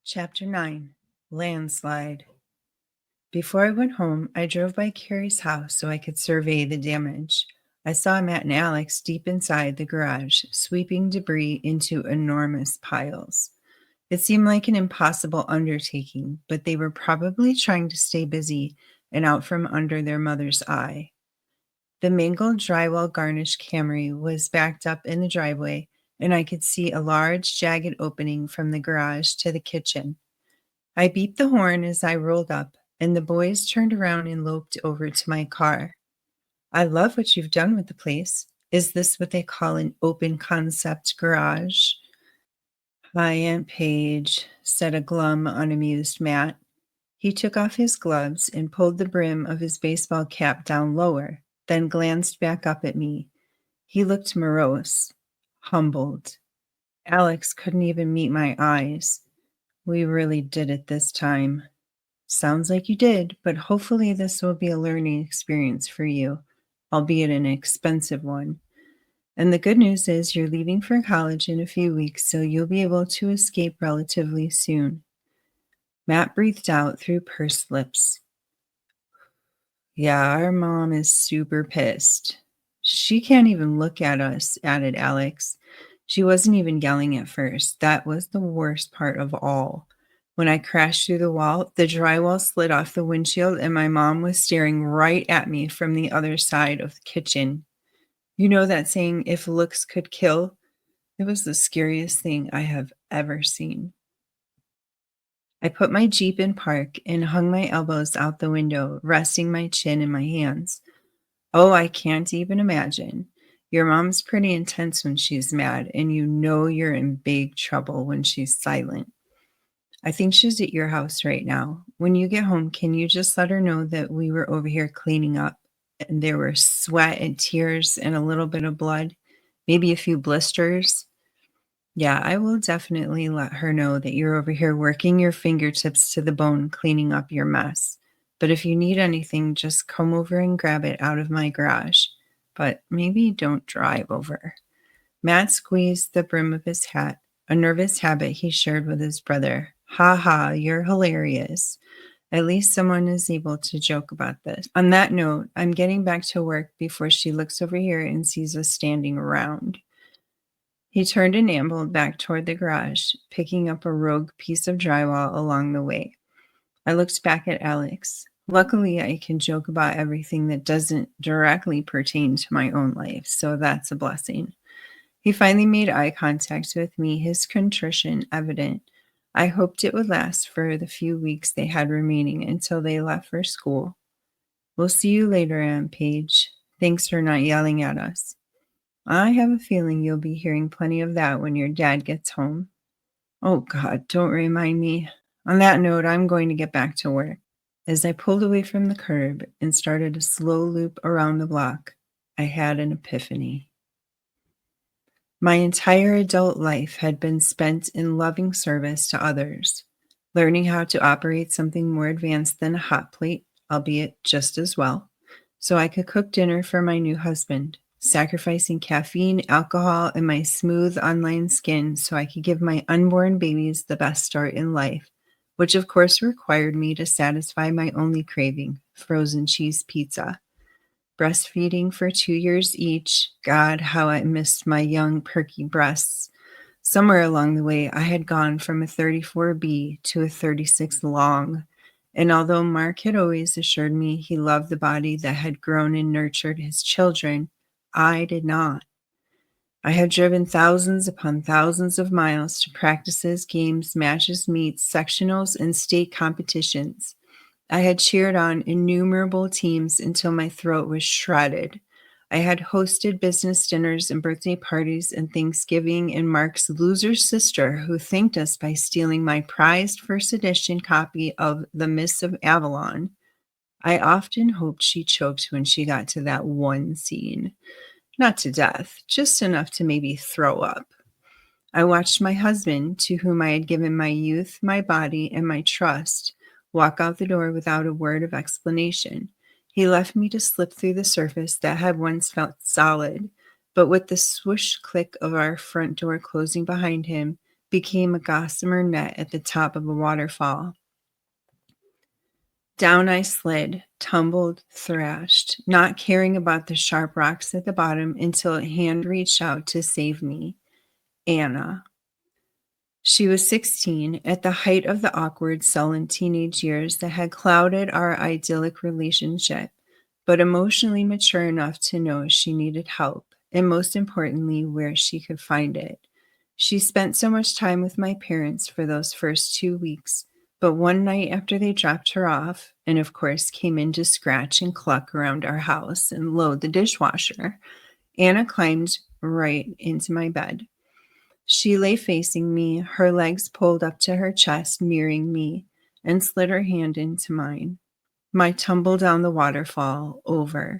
Chapter 9 Landslide. Before I went home, I drove by Carrie's house so I could survey the damage. I saw Matt and Alex deep inside the garage, sweeping debris into enormous piles. It seemed like an impossible undertaking, but they were probably trying to stay busy and out from under their mother's eye. The mangled drywall garnished Camry was backed up in the driveway, and I could see a large, jagged opening from the garage to the kitchen. I beeped the horn as I rolled up, and the boys turned around and loped over to my car. I love what you've done with the place. Is this what they call an open concept garage? Hi, Aunt Paige, said a glum, unamused Matt. He took off his gloves and pulled the brim of his baseball cap down lower, then glanced back up at me. He looked morose, humbled. Alex couldn't even meet my eyes. We really did it this time. Sounds like you did, but hopefully this will be a learning experience for you, albeit an expensive one. And the good news is you're leaving for college in a few weeks, so you'll be able to escape relatively soon. Matt breathed out through pursed lips. Yeah, our mom is super pissed. She can't even look at us, added Alex. She wasn't even yelling at first. That was the worst part of all. When I crashed through the wall, the drywall slid off the windshield and my mom was staring right at me from the other side of the kitchen. You know that saying, if looks could kill? It was the scariest thing I have ever seen. I put my Jeep in park and hung my elbows out the window, resting my chin in my hands. Oh, I can't even imagine. Your mom's pretty intense when she's mad, and you know you're in big trouble when she's silent. I think she's at your house right now. When you get home, can you just let her know that we were over here cleaning up and there were sweat and tears and a little bit of blood, maybe a few blisters? Yeah, I will definitely let her know that you're over here working your fingertips to the bone cleaning up your mess. But if you need anything, just come over and grab it out of my garage. But maybe don't drive over. Matt squeezed the brim of his hat, a nervous habit he shared with his brother. Ha ha, you're hilarious. At least someone is able to joke about this. On that note, I'm getting back to work before she looks over here and sees us standing around. He turned and ambled back toward the garage, picking up a rogue piece of drywall along the way. I looked back at Alex. Luckily, I can joke about everything that doesn't directly pertain to my own life, so that's a blessing. He finally made eye contact with me, his contrition evident. I hoped it would last for the few weeks they had remaining until they left for school. We'll see you later, Aunt Paige. Thanks for not yelling at us. I have a feeling you'll be hearing plenty of that when your dad gets home. Oh, God, don't remind me. On that note, I'm going to get back to work. As I pulled away from the curb and started a slow loop around the block, I had an epiphany. My entire adult life had been spent in loving service to others, learning how to operate something more advanced than a hot plate, albeit just as well, so I could cook dinner for my new husband, sacrificing caffeine, alcohol, and my smooth online skin so I could give my unborn babies the best start in life, which of course required me to satisfy my only craving, frozen cheese pizza. Breastfeeding for 2 years each. God, how I missed my young, perky breasts. Somewhere along the way, I had gone from a 34B to a 36 long. And although Mark had always assured me he loved the body that had grown and nurtured his children, I did not. I had driven thousands upon thousands of miles to practices, games, matches, meets, sectionals, and state competitions. I had cheered on innumerable teams until my throat was shredded. I had hosted business dinners and birthday parties and Thanksgiving, and Mark's loser sister, who thanked us by stealing my prized first edition copy of The Mists of Avalon. I often hoped she choked when she got to that one scene. Not to death, just enough to maybe throw up. I watched my husband, to whom I had given my youth, my body, and my trust, walk out the door without a word of explanation. He left me to slip through the surface that had once felt solid, but with the swoosh click of our front door closing behind him, became a gossamer net at the top of a waterfall. Down I slid, tumbled, thrashed, not caring about the sharp rocks at the bottom until a hand reached out to save me. Anna. She was 16, at the height of the awkward, sullen teenage years that had clouded our idyllic relationship, but emotionally mature enough to know she needed help, and most importantly, where she could find it. She spent so much time with my parents for those first 2 weeks, but one night after they dropped her off, and of course came in to scratch and cluck around our house and load the dishwasher, Anna climbed right into my bed. She lay facing me, her legs pulled up to her chest, mirroring me, and slid her hand into mine. My tumble down the waterfall over,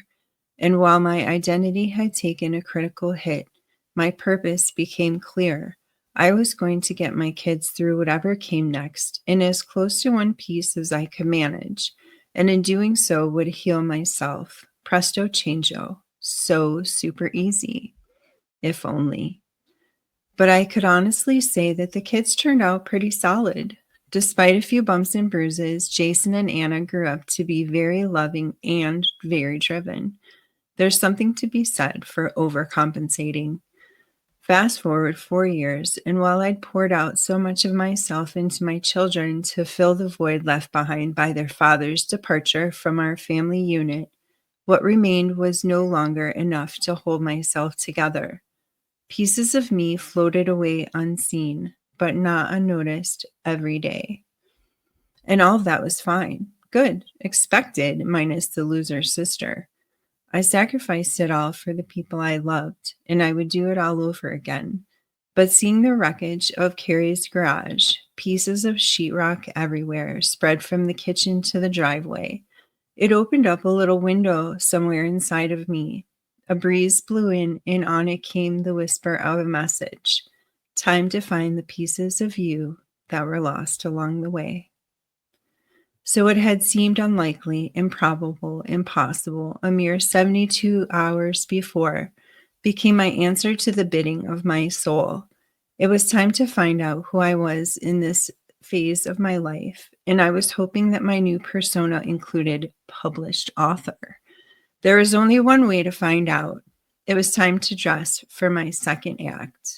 and while my identity had taken a critical hit, my purpose became clear. I was going to get my kids through whatever came next, in as close to one piece as I could manage, and in doing so would heal myself. Presto changeo. So super easy. If only. But I could honestly say that the kids turned out pretty solid. Despite a few bumps and bruises, Jason and Anna grew up to be very loving and very driven. There's something to be said for overcompensating. Fast forward 4 years, and while I'd poured out so much of myself into my children to fill the void left behind by their father's departure from our family unit, what remained was no longer enough to hold myself together. Pieces of me floated away unseen, but not unnoticed every day. And all of that was fine. Good. Expected, minus the loser sister. I sacrificed it all for the people I loved, and I would do it all over again. But seeing the wreckage of Carrie's garage, pieces of sheetrock everywhere, spread from the kitchen to the driveway, it opened up a little window somewhere inside of me. A breeze blew in, and on it came the whisper of a message. Time to find the pieces of you that were lost along the way. So it had seemed unlikely, improbable, impossible, a mere 72 hours before, became my answer to the bidding of my soul. It was time to find out who I was in this phase of my life, and I was hoping that my new persona included published author. There was only one way to find out. It was time to dress for my second act.